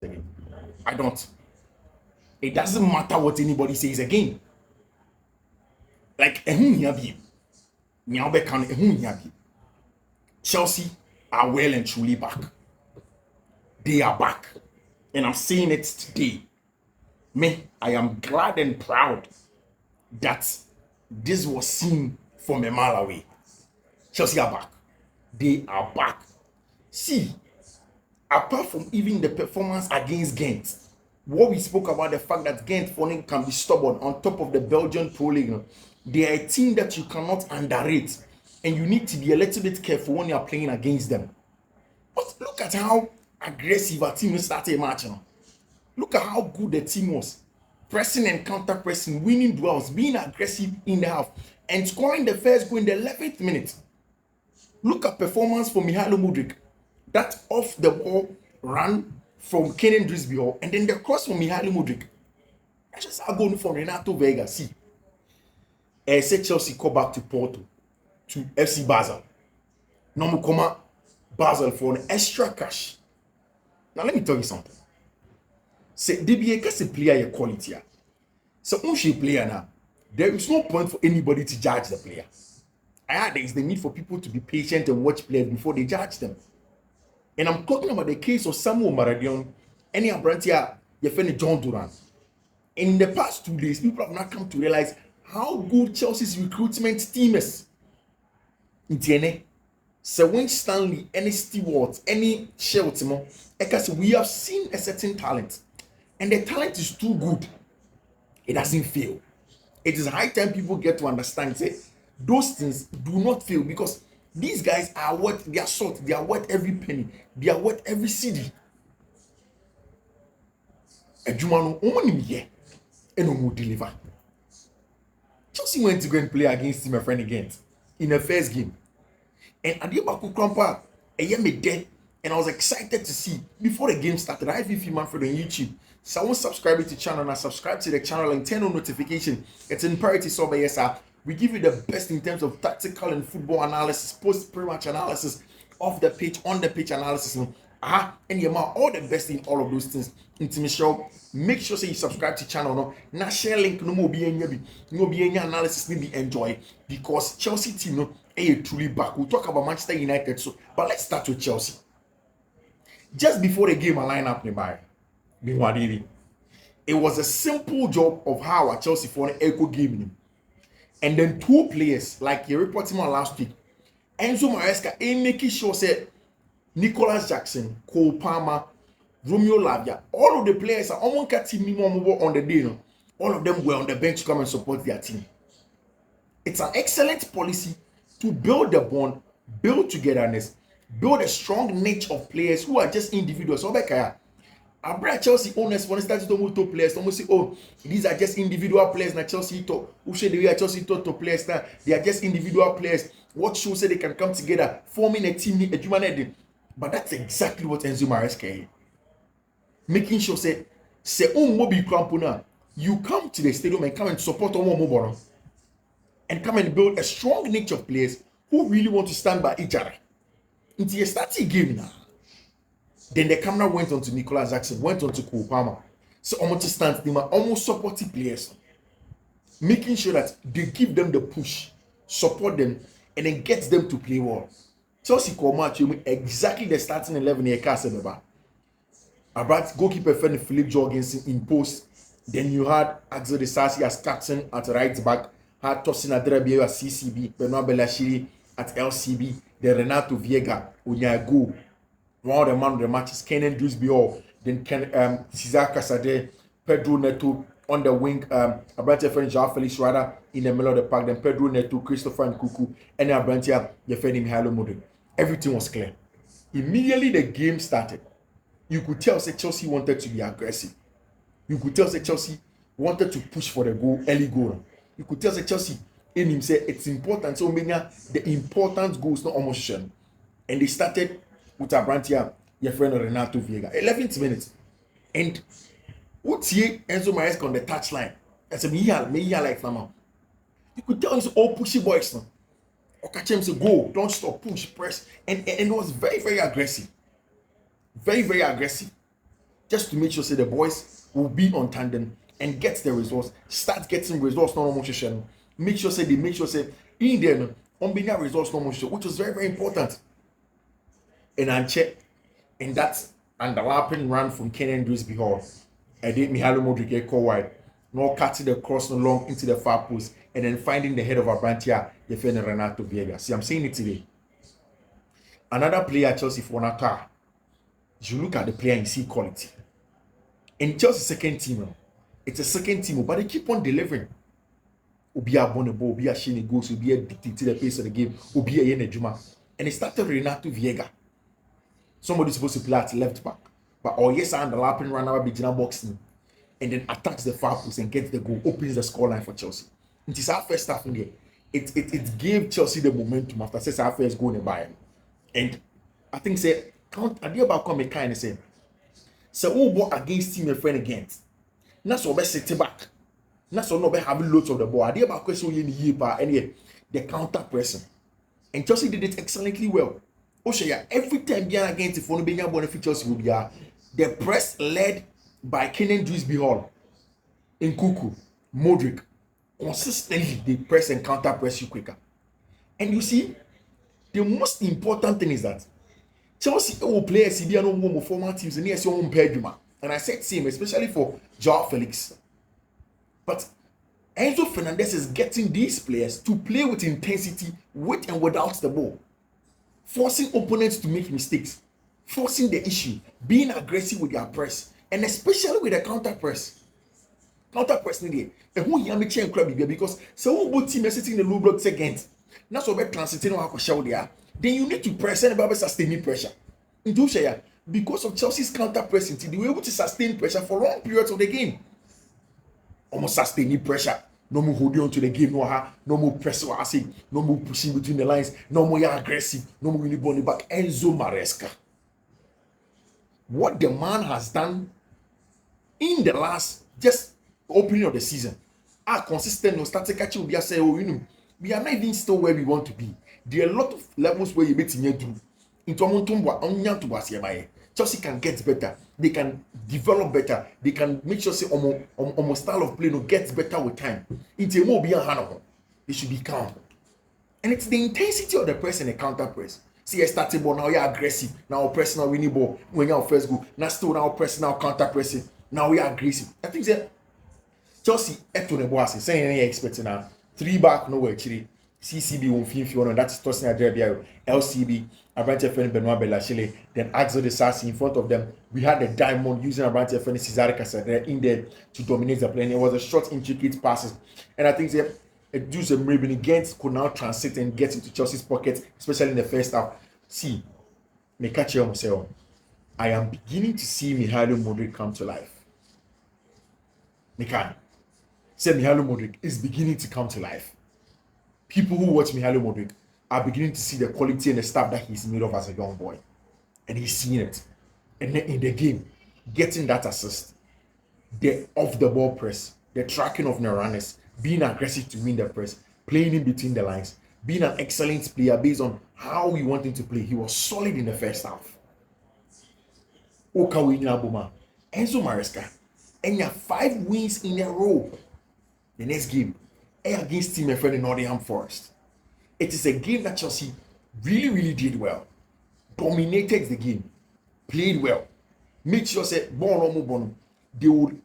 again. I don't. It doesn't matter what anybody says again. Like, Chelsea are well and truly back. They are back. And I'm saying it today. Me, I am glad and proud that this was seen from a mile away. Chelsea are back. They are back. See, apart from even the performance against Gent, what we spoke about, the fact that Gent can be stubborn on top of the Belgian Pro League, they are a team that you cannot underrate, and you need to be a little bit careful when you are playing against them. But look at how aggressive our team started matching. Look at how good the team was. Pressing and counter-pressing, winning duels, being aggressive in the half, and scoring the first goal in the 11th minute. Look at performance for Mudryk. That off the ball run from Kenan Drisby, and then the cross from Mudryk. That's just how going from Renato Vega. See, I said Chelsea go back to Porto, to FC Basel. Now we come Basel for an extra cash. Now let me tell you something. Say DBA can say player your quality. So once you player now, there is no point for anybody to judge the player. There is the need for people to be patient and watch players before they judge them. And I'm talking about the case of Samuel Maradion, any Abrantia, your friend John Duran. In the past 2 days, people have not come to realize how good Chelsea's recruitment team is. So when Stanley, any Stewart, any Shelton, because we have seen a certain talent, and the talent is too good, it doesn't fail. It is high time people get to understand, say, those things do not fail, because these guys are worth their salt, they are worth every penny, they are worth every cedi. Ejumano only here and no deliver. Chelsea went to go and play against my friend again in the first game. And Adiabaku Krampa, a year made dead, and I was excited to see before the game started. I have Fiifi-Manfred on YouTube. So I want to subscribe to the channel, and I subscribe to the channel and turn on notification. It's imperative, so by yes, sir. We give you the best in terms of tactical and football analysis, post-pre-match analysis, off the pitch, on the pitch analysis. And you are all the best in all of those things. Into show, make sure say you subscribe to the channel. No, now share link no more be any analysis maybe enjoy, because Chelsea team no truly back. We'll talk about Manchester United, so but let's start with Chelsea. Just before the game, I line up nearby. It was a simple job of how our Chelsea for an echo game. And then 2 players, like you reported on last week, Enzo Maresca, making sure said Nicholas Jackson, Cole Palmer, Romeo Lavia, all of the players are on team on the day. No? All of them were on the bench to come and support their team. It's an excellent policy to build the bond, build togetherness, build a strong niche of players who are just individuals. So Abra Chelsea owners, for instance, to players, almost say, oh, these are just individual players. Now Chelsea to who say they are Chelsea to players now. They are just individual players. What shows say they can come together, forming a team, a human head. But that's exactly what Enzo Maresca is. Making sure say mobi crampona, you come to the stadium and come and support on mobile and come and build a strong niche of players who really want to stand by each other. Until you start the game now. Then the camera went on to Nicholas Jackson, went on to Cole Palmer. So almost stand them are almost supporting players, making sure that they give them the push, support them, and then get them to play well. Chelsea call match exactly the starting 11 here. About goalkeeper friend Philip Jorgensen in post. Then you had Axel Disasi as captain at right back, had Tosin Adrabio at CCB, Benoit Belashiri at LCB, then Renato Viega, Onyago. One of the man of the matches, Kenan Drisby, then Cesar Casade, Pedro Neto on the wing, Abrantia friend João Felix Rada in the middle of the park, then Pedro Neto, Christopher Nkuku, and Abrantia, your friend Mudryk. Everything was clear. Immediately the game started, you could tell that Chelsea wanted to be aggressive. You could tell that Chelsea wanted to push for the goal, early goal. You could tell that Chelsea in him said it's important. So many the important goals not almost shown. And they started with Abrantia, your friend Renato Viega. 11th minute. And Utie Enzo Maresca on the touchline. That's a me like now. You could tell him all pushy boys now. Or catch him say go, don't stop, push, press. And it was very, very aggressive. Very, very aggressive. just to make sure say the boys will be on tandem and get the results, start getting results no more. Make sure say in there on being results no more, which was very, very important. And I check, and that's underlapping run from Kenan Drisby Hall. I did Mihalo Mudryk call wide, no cutting the cross no long into the far post, and then finding the head of Abrantia, the friend Renato Viega. See, I'm saying it today. Another player Chelsea for Nata. You look at the player and see quality. And Chelsea's second team, it's a second team, but they keep on delivering. Ubia Bonebo, Ubia Shini goes, Ubia dictate the pace of the game, Ubia Yene Juma. And it started Renato Viega. Somebody's supposed to play at left back. But yes, and the lapping run out beginner boxing and then attacks the far post and gets the goal, opens the scoreline for Chelsea. It is our first half in there. It gave Chelsea the momentum after says our first goal in the Bayern. And I think say count idea about come kind of say so who bought against team a friend against. Not so best sit back. Not so no be having loads of the ball. Idea about question in the year and the counter pressing. And Chelsea did it excellently well. Oshaya, every time being against the phone being able to Chelsea will be the press led by Kenan Drisby Hall in Kuku, Mudryk. Consistently they press and counter press you quicker. And you see, the most important thing is that Chelsea will play CB and no former teams and yes, your own Pedro. And I said same, especially for Joao Felix. But Enzo Fernandez is getting these players to play with intensity, with and without the ball. Forcing opponents to make mistakes, forcing the issue, being aggressive with their press, and especially with the counter press. Counter press needed. And who you change crab because so both team is sitting in the low block second. Now so we're transiting on show there. Then you need to press and about sustaining pressure. Into share because of Chelsea's counter pressing, they were able to sustain pressure for long periods of the game. Almost sustaining pressure. No more holding on to the game, no more pressing, no more pushing between the lines, no more aggressive, no more winning ball back. Enzo Maresca. What the man has done in the last just opening of the season, are consistent, no starting catching, we are saying, oh, you know, we are not even still where we want to be. There are a lot of levels where you meet in your do. Chelsea can get better. They can develop better. They can make sure say almost style of play no gets better with time. Into more beyond Hanover. They should be calm. And it's the intensity of the press and the counter press. See, you starting ball now, you're aggressive. Now pressing now winning ball when you're first goal. Now still now pressing now counter pressing. Now we are aggressive. I think that Chelsea to the boss saying any expecting now 3 back nowhere actually. CCB won Fiifi-Manfred, that's Tosin Adrebia, LCB, Abrantia Feni Benoit Belachile, then Axel de Sassi in front of them. We had the diamond using Abrantia Feni Cesare Casadre in there to dominate the play. And it was a short, intricate passes. And I think that Juice and Mribin Gent could now transit and get into Chelsea's pocket, especially in the first half. See, me catch you myself. I am beginning to see Mihalo Mudryk come to life. Me can say Mihalo Mudryk is beginning to come to life. People who watch Mihalo Mudryk are beginning to see the quality and the stuff that he's made of as a young boy. And he's seeing it. And then in the game, getting that assist, the off-the-ball press, the tracking of the runners, being aggressive to win the press, playing in between the lines, being an excellent player based on how we want him to play. He was solid in the first half. Okawina Boma, Enzo Maresca, and you have 5 wins in a row. The next game, against Fiifi-Manfred in Nottingham Forest. It is a game that Chelsea really, really did well. Dominated the game. Played well. Make sure say they would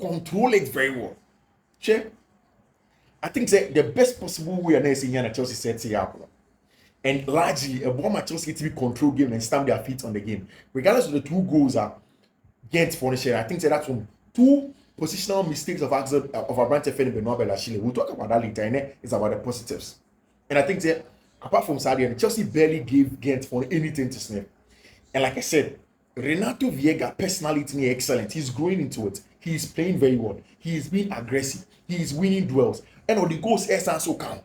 control it very well. Sure? I think that the best possible way and seeing here Chelsea set say up. And largely a bomb Chelsea to be control game and stamp their feet on the game. Regardless of the 2 goals are Gent for the share. I think that that's from 2 positional mistakes of Abrantia Feni Benoit Belachile. We'll talk about that later, and it's about the positives. And I think that apart from Sadio, Chelsea barely gave Gent for anything to sniff. And like I said, Renato Viega personality is excellent. He's growing into it. He's playing very well. He's being aggressive. He's winning duels. And all the goals are so calm.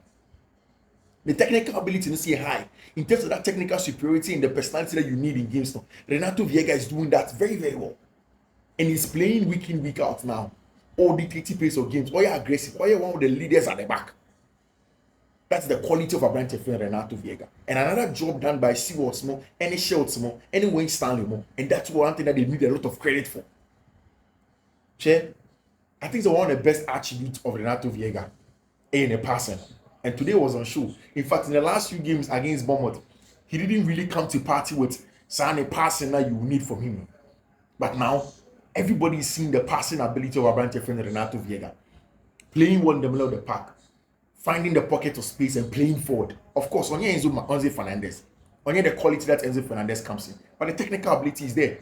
The technical ability to see high. In terms of that technical superiority and the personality that you need in games now, Renato Viega is doing that very, very well. And he's playing week in, week out now. All the 30 pace of games. All you're aggressive. All you're one of the leaders at the back. That's the quality of a branch of Renato Viega. And another job done by Seaworth more, any Schultz more, any Wayne Stanley more. And that's one thing that they need a lot of credit for. Che, I think it's one of the best attributes of Renato Viega in a person. And today was on show. In fact, in the last few games against Bournemouth, he didn't really come to party with a passing that you need from him. But now, everybody is seeing the passing ability of our branch of Renato Viega. Playing well in the middle of the park, finding the pocket of space and playing forward. Of course, on Enzo Fernandez. On the quality that Enzo Fernandez comes in. But the technical ability is there.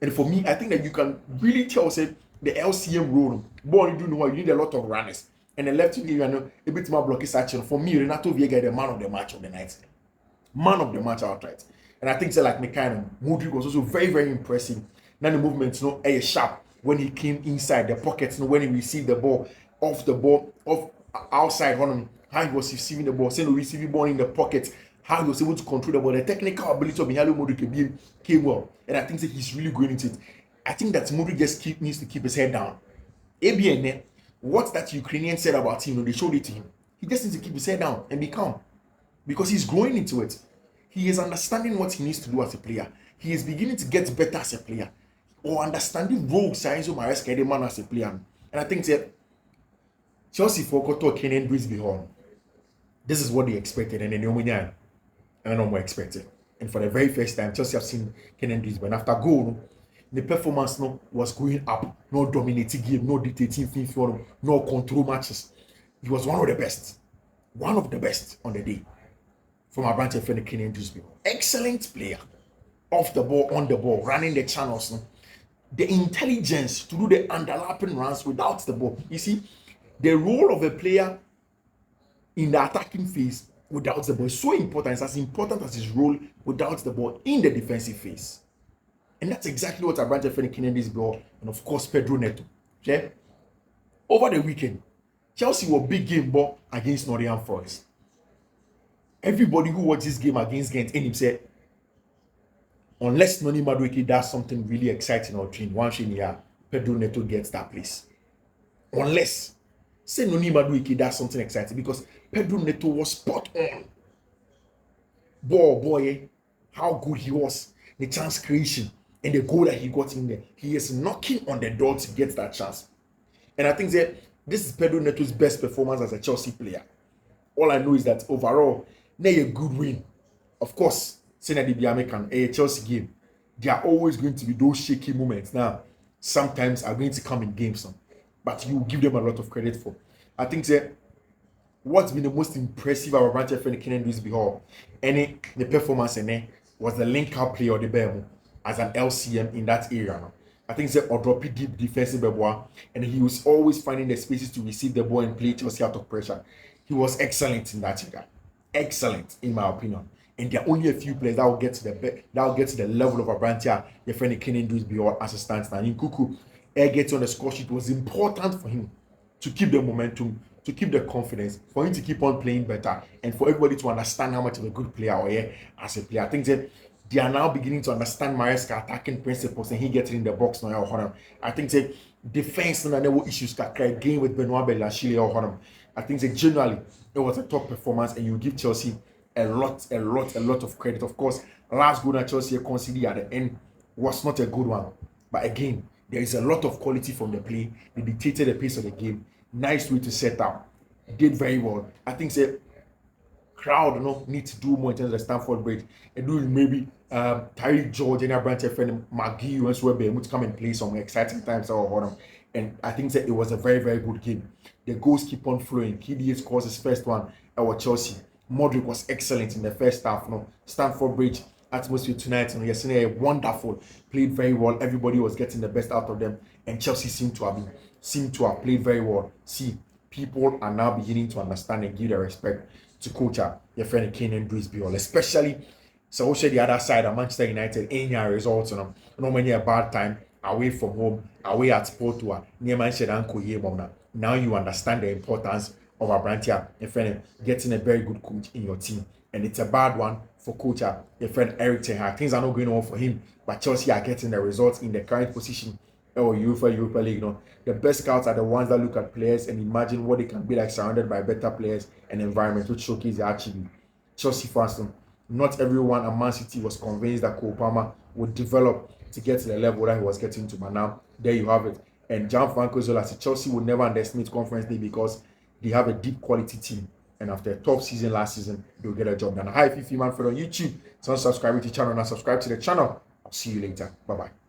And for me, I think that you can really tell, say, the LCM role. But you do know you need a lot of runners. And the left wing, you know, a bit more blocky action. For me, Renato Viega, the man of the match of the night. Man of the match outright. And I think, say, like McKinnon, Mudryk was also very, very impressive. Now the movements, you know, sharp when he came inside the pockets, you know, when he received the ball, off outside on him, how he was receiving the ball, saying receiving ball in the pocket, how he was able to control the ball. The technical ability of Mihailo Mudryk came well. And I think that he's really going into it. I think that Mudryk just needs to keep his head down. ABN, what that Ukrainian said about him, you know, they showed it to him. He just needs to keep his head down and be calm. Because he's growing into it. He is understanding what he needs to do as a player. He is beginning to get better as a player. Or understanding role signs of Maresca man as a player. And I think that Chelsea forgot to Kenan Brisbane Horn. This is what they expected, and then I don't know more expected. And for the very first time, Chelsea have seen Kenan Brisbane. After goal, the performance was going up. No dominating game, no dictating things, no control matches. He was one of the best. One of the best on the day. From our branch of Kenan Brisbane. Excellent player. Off the ball, on the ball, running the channels. No? The intelligence to do the underlapping runs without the ball. You see, the role of a player in the attacking phase without the ball is so important. It's as important as his role without the ball in the defensive phase. And that's exactly what our branch of Kenan Brisbane and of course Pedro Neto. Okay? Over the weekend, Chelsea were big game ball against Nottingham Forest. Everybody who watched this game against Gent and him said, unless Mudryk does something really exciting or dream, one thing here, Pedro Neto gets that place. Unless, say Mudryk does something exciting, because Pedro Neto was spot on. Boy, how good he was, the chance creation, and the goal that he got in there. He is knocking on the door to get that chance. And I think that this is Pedro Neto's best performance as a Chelsea player. All I know is that overall, a good win. Of course, saying that the American a Chelsea game, there are always going to be those shaky moments. Now, sometimes are going to come in games, but you give them a lot of credit for. I think that what's been the most impressive about branch of Kenan Brisbane and the performance was the link-up play of the Bemo as an LCM in that area. I think that Odropi deep defensive ball, and he was always finding the spaces to receive the ball and play Chelsea out of pressure. He was excellent in that area. Excellent, in my opinion. And there are only a few players that will get to the level of a branch here. Your friend Kenan Brisbane as it stands now. In Kuku, getting on the score sheet was important for him to keep the momentum, to keep the confidence, for him to keep on playing better, and for everybody to understand how much of a good player or as a player. I think that they are now beginning to understand Maresca attacking principles, and he gets in the box now. I think that defense and no issues can game with Benoit Bellachile or I think that generally it was a top performance, and you give Chelsea a lot of credit. Of course, last goal that Chelsea conceded at the end was not a good one, but again, there is a lot of quality from the play. They dictated the pace of the game. Nice way to set up. Did very well. I think the crowd need to do more in terms of the Stamford Bridge and do maybe Tyreek George and our branch friend McGee once we're able to come and play some exciting times and I think that it was a very, very good game. The goals keep on flowing. KDA scores his first one at Chelsea. Mudryk was excellent in the first half. Stamford Bridge atmosphere tonight. Yesterday, wonderful. Played very well. Everybody was getting the best out of them, and Chelsea seemed to have played very well. See, people are now beginning to understand and give their respect to coach your friend Kenan Brisbane, especially so also the other side of Manchester United. Any results, no many a bad time away from home, away at Porto, near Manchester and now you understand the importance of a brand here, your friend getting a very good coach in your team, and it's a bad one for coach your friend Eric Ten Hag. Things are not going on for him, but Chelsea are getting the results in the current position or Europa League. The best scouts are the ones that look at players and imagine what they can be like surrounded by better players and environment, which showcase their achievement. Chelsea fans, not everyone at Man City was convinced that Cole Palmer would develop to get to the level that he was getting to, but now there you have it. And Gianfranco Zola said Chelsea would never underestimate Conference League because they have a deep quality team. And after a top season last season, they'll get a job done. Hi, Fiifi-Manfred on YouTube. So subscribe to the channel and subscribe to the channel. I'll see you later. Bye-bye.